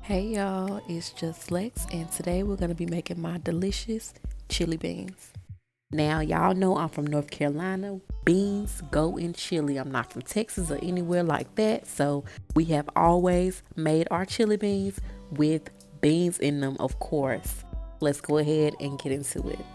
Hey y'all, it's just Lex, and today we're going to be making my delicious chili beans. Now, y'all know I'm from North Carolina. Beans go in chili. I'm not from Texas or anywhere like that, so we have always made our chili beans with beans in them, of course. Let's go ahead and get into it.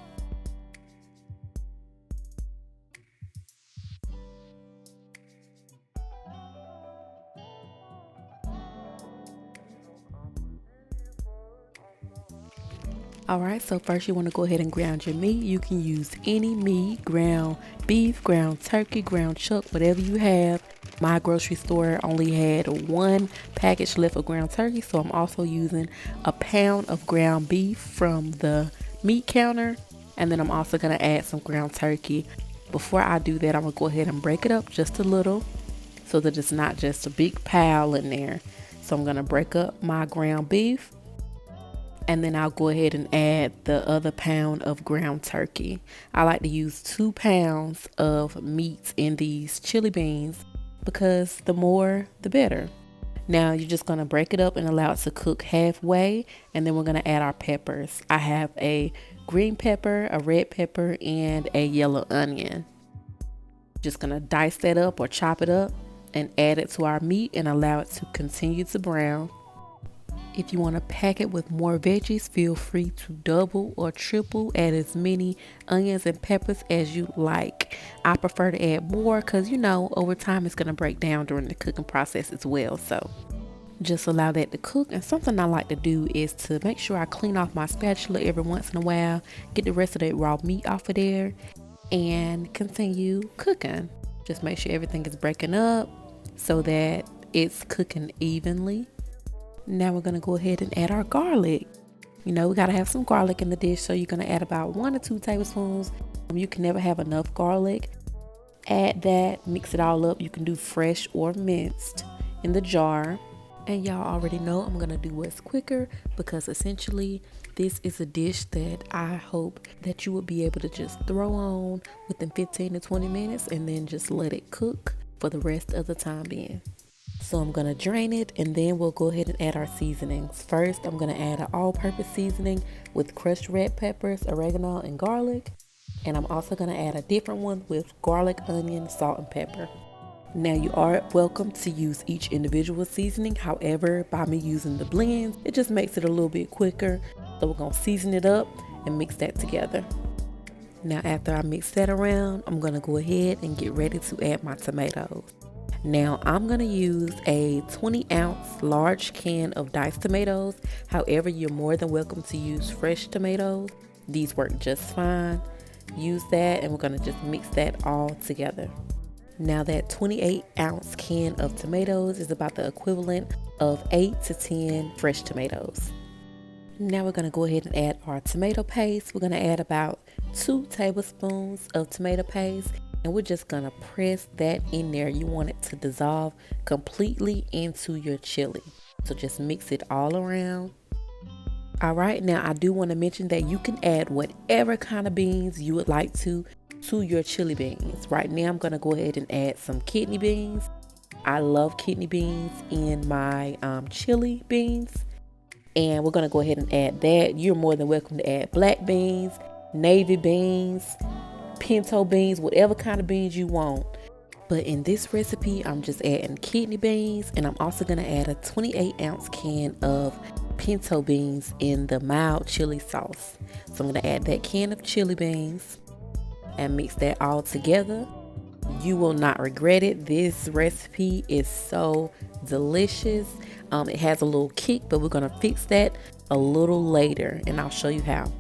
Alright, so first you want to go ahead and ground your meat. You can use any meat, ground beef, ground turkey, ground chuck, whatever you have. My grocery store only had one package left of ground turkey, so I'm also using a pound of ground beef from the meat counter, and then I'm also going to add some ground turkey. Before I do that, I'm going to go ahead and break it up just a little so that it's not just a big pile in there. So I'm going to break up my ground beef, and then I'll go ahead and add the other pound of ground turkey. I like to use 2 pounds of meat in these chili beans because the more the better. Now you're just going to break it up and allow it to cook halfway, and then we're going to add our peppers. I have a green pepper, a red pepper, and a yellow onion. Just going to dice that up or chop it up and add it to our meat and allow it to continue to brown. If you want to pack it with more veggies, feel free to double or triple, add as many onions and peppers as you like. I prefer to add more because, over time it's going to break down during the cooking process as well. So just allow that to cook. And something I like to do is to make sure I clean off my spatula every once in a while, get the rest of that raw meat off of there, and continue cooking. Just make sure everything is breaking up so that it's cooking evenly. Now we're going to go ahead and add our garlic. We got to have some garlic in the dish, so you're going to add about 1 or 2 tablespoons. You can never have enough garlic. Add that, mix it all up. You can do fresh or minced in the jar. And y'all already know I'm going to do what's quicker because essentially this is a dish that I hope that you will be able to just throw on within 15 to 20 minutes and then just let it cook for the rest of the time being. So I'm going to drain it, and then we'll go ahead and add our seasonings. First, I'm going to add an all-purpose seasoning with crushed red peppers, oregano, and garlic. And I'm also going to add a different one with garlic, onion, salt, and pepper. Now you are welcome to use each individual seasoning. However, by me using the blends, it just makes it a little bit quicker. So we're going to season it up and mix that together. Now after I mix that around, I'm going to go ahead and get ready to add my tomatoes. Now I'm going to use a 20-ounce large can of diced tomatoes. However, you're more than welcome to use fresh tomatoes. These work just fine. Use that, and we're going to just mix that all together. Now that 28-ounce can of tomatoes is about the equivalent of 8 to 10 fresh tomatoes. Now we're going to go ahead and add our tomato paste. We're going to add about 2 tablespoons of tomato paste. And we're just going to press that in there. You want it to dissolve completely into your chili. So just mix it all around. All right, now I do want to mention that you can add whatever kind of beans you would like to your chili beans. Right now I'm going to go ahead and add some kidney beans. I love kidney beans in my chili beans. And we're going to go ahead and add that. You're more than welcome to add black beans, navy beans, pinto beans, whatever kind of beans you want. But in this recipe, I'm just adding kidney beans, and I'm also going to add a 28-ounce can of pinto beans in the mild chili sauce. So I'm going to add that can of chili beans and mix that all together. You will not regret it. This recipe is so delicious. It has a little kick, but we're going to fix that a little later, and I'll show you how.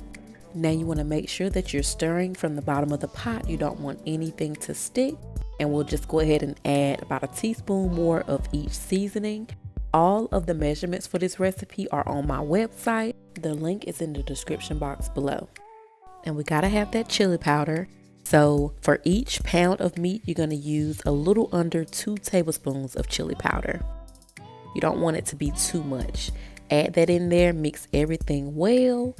Now you want to make sure that you're stirring from the bottom of the pot. You don't want anything to stick. And we'll just go ahead and add about a teaspoon more of each seasoning. All of the measurements for this recipe are on my website. The link is in the description box below. And we got to have that chili powder. So for each pound of meat, you're going to use a little under 2 tablespoons of chili powder. You don't want it to be too much. Add that in there, mix everything well.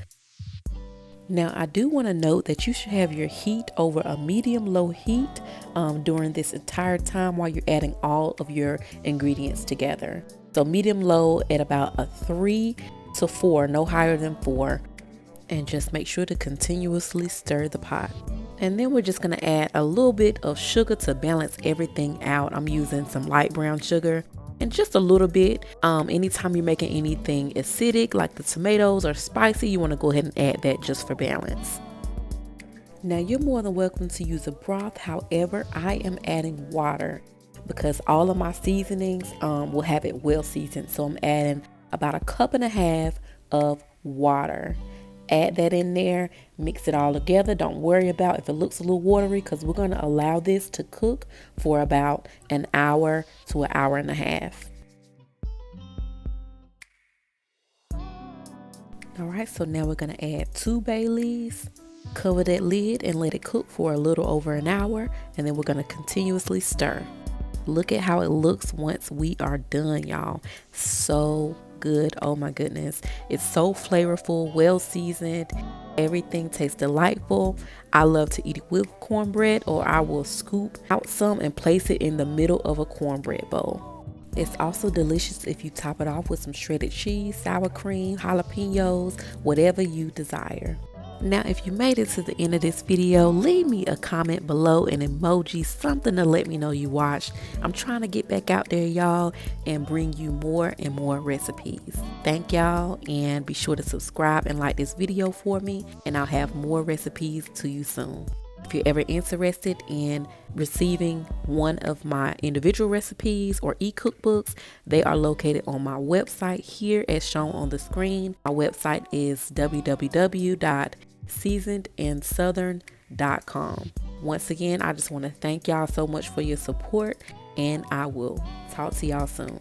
Now I do want to note that you should have your heat over a medium-low heat during this entire time while you're adding all of your ingredients together. So medium low at about a 3 to 4, no higher than 4. And just make sure to continuously stir the pot. And then we're just going to add a little bit of sugar to balance everything out. I'm using some light brown sugar and just a little bit. Anytime you're making anything acidic like the tomatoes or spicy, you want to go ahead and add that just for balance. Now you're more than welcome to use a broth. However, I am adding water because all of my seasonings will have it well seasoned. So I'm adding about 1.5 cups of water. Add that in there, mix it all together. Don't worry about if it looks a little watery because we're going to allow this to cook for about an hour to an hour and a half. All right, so now we're going to add 2 bay leaves. Cover that lid and let it cook for a little over an hour, and then we're going to continuously stir. Look at how it looks once we are done, y'all. So good. Oh my goodness. It's so flavorful, well seasoned. Everything tastes delightful. I love to eat it with cornbread, or I will scoop out some and place it in the middle of a cornbread bowl. It's also delicious if you top it off with some shredded cheese, sour cream, jalapenos, whatever you desire. Now, if you made it to the end of this video, leave me a comment below, an emoji, something to let me know you watched. I'm trying to get back out there, y'all, and bring you more and more recipes. Thank y'all, and be sure to subscribe and like this video for me, and I'll have more recipes to you soon. If you're ever interested in receiving one of my individual recipes or e-cookbooks, they are located on my website here as shown on the screen. My website is www.seasonedandsouthern.com. Once again, I just want to thank y'all so much for your support, and I will talk to y'all soon.